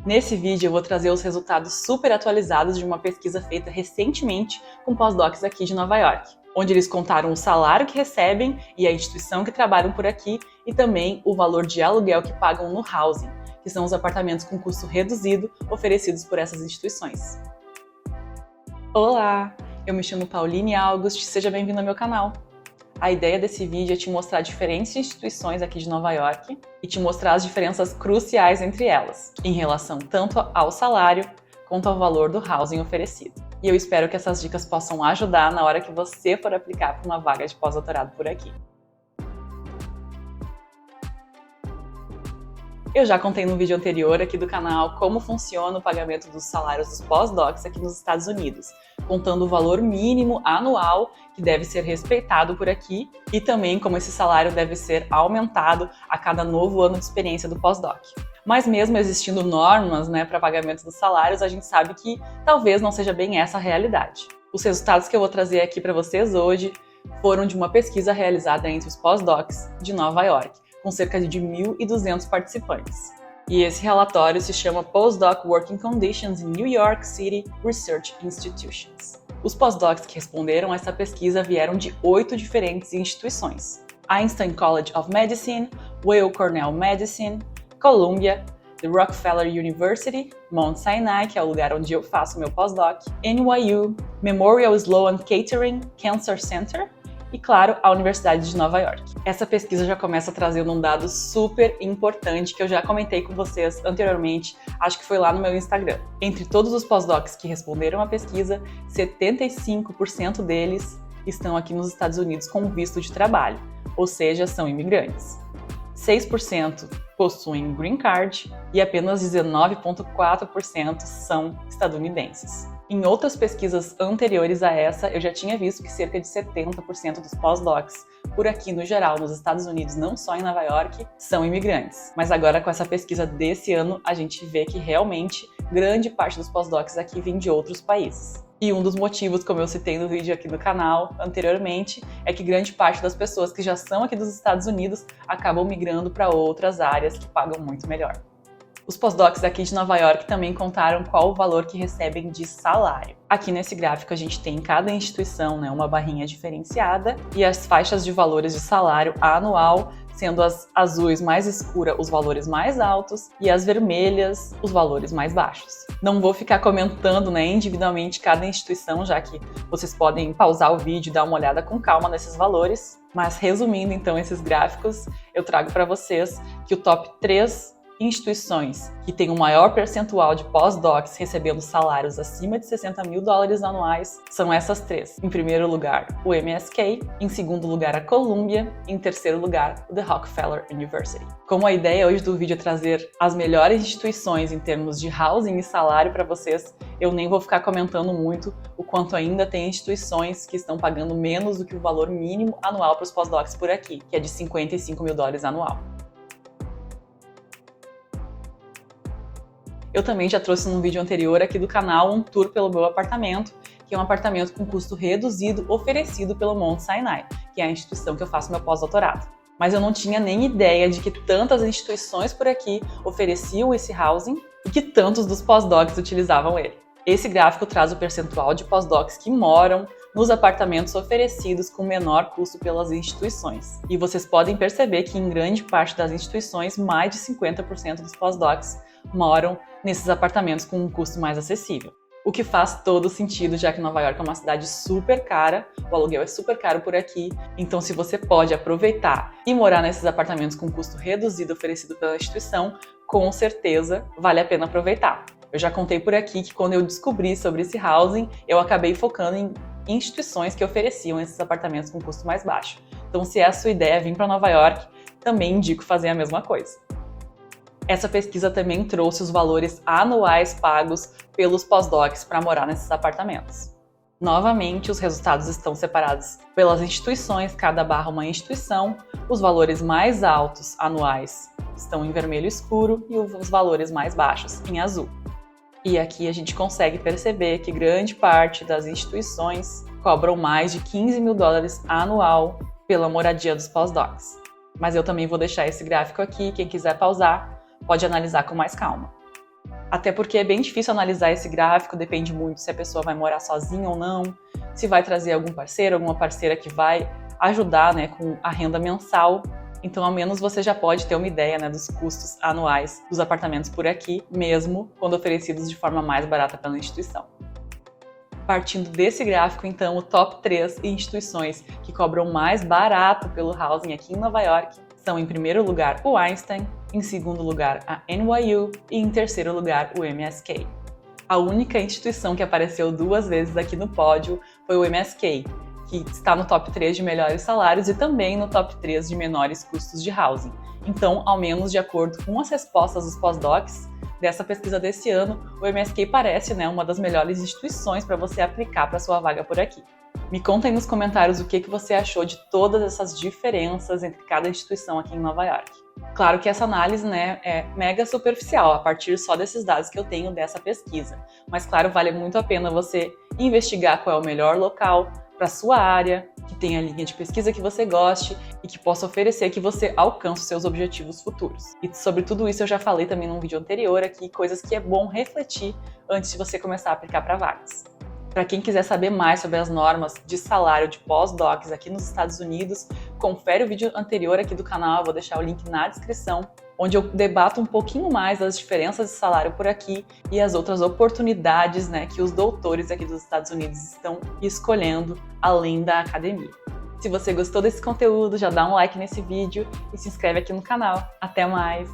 Nesse vídeo eu vou trazer os resultados super atualizados de uma pesquisa feita recentemente com pós-docs aqui de Nova York, onde eles contaram o salário que recebem e a instituição que trabalham por aqui e também o valor de aluguel que pagam no housing, que são os apartamentos com custo reduzido oferecidos por essas instituições. Olá, eu me chamo Pauline August, seja bem-vindo ao meu canal. A ideia desse vídeo é te mostrar diferentes instituições aqui de Nova York e te mostrar as diferenças cruciais entre elas, em relação tanto ao salário quanto ao valor do housing oferecido. E eu espero que essas dicas possam ajudar na hora que você for aplicar para uma vaga de pós-doutorado por aqui. Eu já contei no vídeo anterior aqui do canal como funciona o pagamento dos salários dos pós-docs aqui nos Estados Unidos, contando o valor mínimo anual que deve ser respeitado por aqui e também como esse salário deve ser aumentado a cada novo ano de experiência do pós-doc. Mas mesmo existindo normas, para pagamento dos salários, a gente sabe que talvez não seja bem essa a realidade. Os resultados que eu vou trazer aqui para vocês hoje foram de uma pesquisa realizada entre os pós-docs de Nova York, com cerca de 1.200 participantes. E esse relatório se chama Postdoc Working Conditions in New York City Research Institutions. Os pós-docs que responderam a essa pesquisa vieram de 8 diferentes instituições: Einstein College of Medicine, Weill Cornell Medicine, Columbia, the Rockefeller University, Mount Sinai, que é o lugar onde eu faço meu pós-doc, NYU, Memorial Sloan Kettering Cancer Center, e, claro, a Universidade de Nova York. Essa pesquisa já começa trazendo um dado super importante que eu já comentei com vocês anteriormente, acho que foi lá no meu Instagram. Entre todos os pós-docs que responderam à pesquisa, 75% deles estão aqui nos Estados Unidos com visto de trabalho, ou seja, são imigrantes. 6% possuem green card e apenas 19,4% são estadunidenses. Em outras pesquisas anteriores a essa, eu já tinha visto que cerca de 70% dos pós-docs por aqui no geral, nos Estados Unidos, não só em Nova York, são imigrantes. Mas agora com essa pesquisa desse ano, a gente vê que realmente grande parte dos pós-docs aqui vem de outros países. E um dos motivos, como eu citei no vídeo aqui no canal anteriormente, é que grande parte das pessoas que já são aqui dos Estados Unidos acabam migrando para outras áreas que pagam muito melhor. Os pós-docs daqui de Nova York também contaram qual o valor que recebem de salário. Aqui nesse gráfico a gente tem em cada instituição uma barrinha diferenciada e as faixas de valores de salário anual, sendo as azuis mais escuras os valores mais altos e as vermelhas os valores mais baixos. Não vou ficar comentando individualmente cada instituição, já que vocês podem pausar o vídeo e dar uma olhada com calma nesses valores, mas resumindo então esses gráficos, eu trago para vocês que o top 3 instituições que têm o maior percentual de pós-docs recebendo salários acima de $60 mil anuais são essas três. Em primeiro lugar, o MSK, em segundo lugar, a Columbia e em terceiro lugar, o The Rockefeller University. Como a ideia hoje do vídeo é trazer as melhores instituições em termos de housing e salário para vocês, eu nem vou ficar comentando muito o quanto ainda tem instituições que estão pagando menos do que o valor mínimo anual para os pós-docs por aqui, que é de $55 mil anual. Eu também já trouxe num vídeo anterior aqui do canal um tour pelo meu apartamento, que é um apartamento com custo reduzido oferecido pelo Mount Sinai, que é a instituição que eu faço meu pós-doutorado. Mas eu não tinha nem ideia de que tantas instituições por aqui ofereciam esse housing e que tantos dos pós-docs utilizavam ele. Esse gráfico traz o percentual de pós-docs que moram nos apartamentos oferecidos com menor custo pelas instituições. E vocês podem perceber que em grande parte das instituições, mais de 50% dos pós-docs moram nesses apartamentos com um custo mais acessível. O que faz todo sentido, já que Nova York é uma cidade super cara, o aluguel é super caro por aqui, então se você pode aproveitar e morar nesses apartamentos com custo reduzido oferecido pela instituição, com certeza vale a pena aproveitar. Eu já contei por aqui que quando eu descobri sobre esse housing, eu acabei focando em instituições que ofereciam esses apartamentos com custo mais baixo. Então se é a sua ideia vir para Nova York, também indico fazer a mesma coisa. Essa pesquisa também trouxe os valores anuais pagos pelos pós-docs para morar nesses apartamentos. Novamente, os resultados estão separados pelas instituições, cada barra uma instituição. Os valores mais altos anuais estão em vermelho escuro e os valores mais baixos em azul. E aqui a gente consegue perceber que grande parte das instituições cobram mais de $15 mil anual pela moradia dos pós-docs. Mas eu também vou deixar esse gráfico aqui, quem quiser pausar, pode analisar com mais calma. Até porque é bem difícil analisar esse gráfico, depende muito se a pessoa vai morar sozinha ou não, se vai trazer algum parceiro, alguma parceira que vai ajudar, né, com a renda mensal. Então, ao menos você já pode ter uma ideia, né, dos custos anuais dos apartamentos por aqui, mesmo quando oferecidos de forma mais barata pela instituição. Partindo desse gráfico, então, o top 3 instituições que cobram mais barato pelo housing aqui em Nova York são, em primeiro lugar, o Einstein, em segundo lugar, a NYU e, em terceiro lugar, o MSK. A única instituição que apareceu 2 vezes aqui no pódio foi o MSK, que está no top 3 de melhores salários e também no top 3 de menores custos de housing. Então, ao menos de acordo com as respostas dos pós-docs dessa pesquisa desse ano, o MSK parece, né, uma das melhores instituições para você aplicar para sua vaga por aqui. Me conta aí nos comentários o que você achou de todas essas diferenças entre cada instituição aqui em Nova York. Claro que essa análise, né, é mega superficial, a partir só desses dados que eu tenho dessa pesquisa. Mas, claro, vale muito a pena você investigar qual é o melhor local para sua área, que tenha a linha de pesquisa que você goste e que possa oferecer que você alcance os seus objetivos futuros. E sobre tudo isso eu já falei também num vídeo anterior aqui, coisas que é bom refletir antes de você começar a aplicar para vagas. Para quem quiser saber mais sobre as normas de salário de pós-docs aqui nos Estados Unidos, confere o vídeo anterior aqui do canal, eu vou deixar o link na descrição, onde eu debato um pouquinho mais das diferenças de salário por aqui e as outras oportunidades, né, que os doutores aqui dos Estados Unidos estão escolhendo além da academia. Se você gostou desse conteúdo, já dá um like nesse vídeo e se inscreve aqui no canal. Até mais!